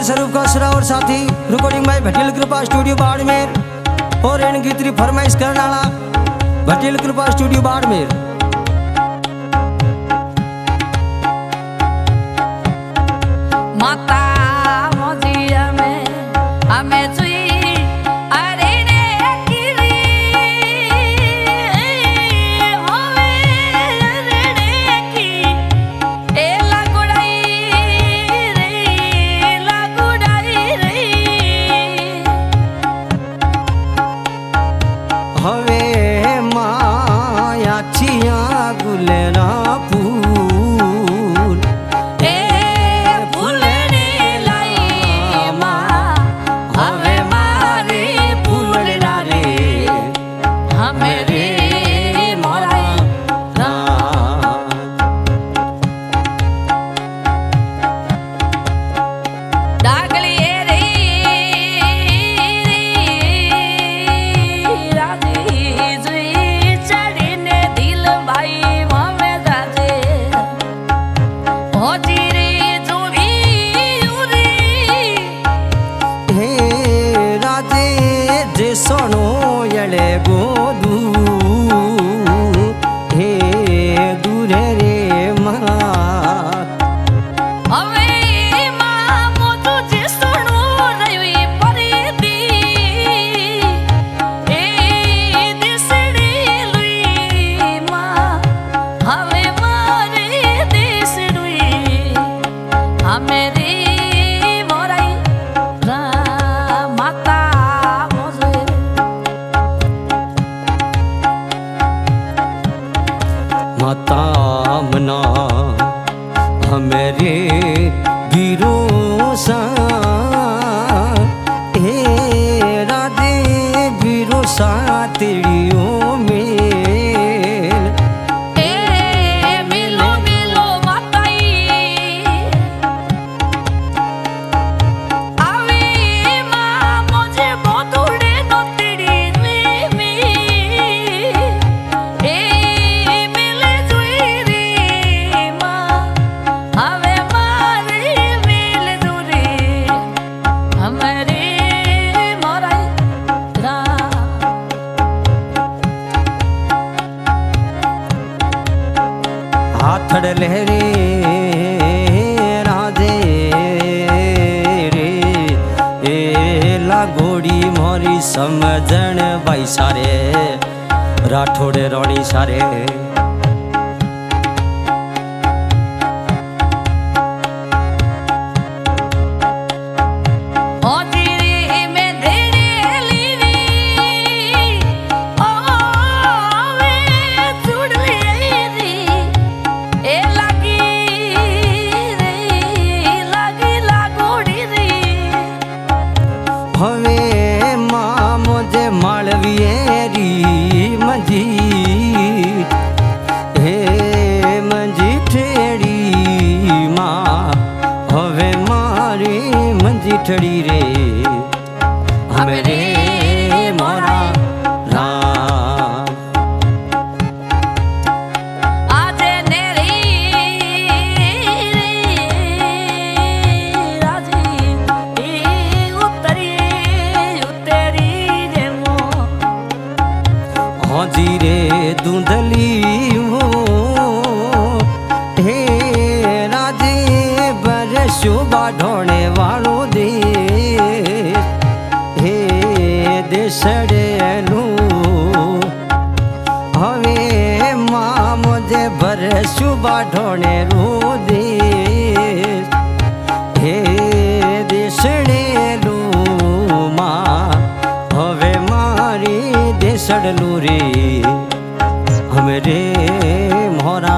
स्वरूप का सुरा और साथी रिकॉर्डिंग बाय भटेल कृपा स्टूडियो बाड़मेर और इन गीतरी फरमाइश करने वाला भटेल कृपा स्टूडियो बाड़मेर। माता मोजिया में हमें सोनो यले गोदू हे दूरे रे माँ अवे माँ मोतु जे सोनो रवी परिदी ए दिसड़ी लुई माँ हवे मारे दिसड़ी हमेरी मोराई रा माता माता मना हमेरे वीरों सा हे राधे वीरों सा तेरियों में मिलो मिलो माताई आवे माँ मुझे बहुत उड़े नो तेरी में हाथड़ लहरे राधे रे ए लागोड़ी मोरी समझण भाई सारे राठौड़े रोड़ी सारे हवे माँ मुझे मालवियेरी मंजीठ हे मंजीठेड़ी माँ हवे मारी मंजीठड़ी रे हमरे मोरा जीरे दूंधली हो हे राजे बरसो बाढ़ोने वालो दे हे देशड़े लो हवे माँ मुझे बरसो बाढ़ोने रो दे हे देशड़े लो माँ हवे मारी देशड़ लो रे हमरे मोरा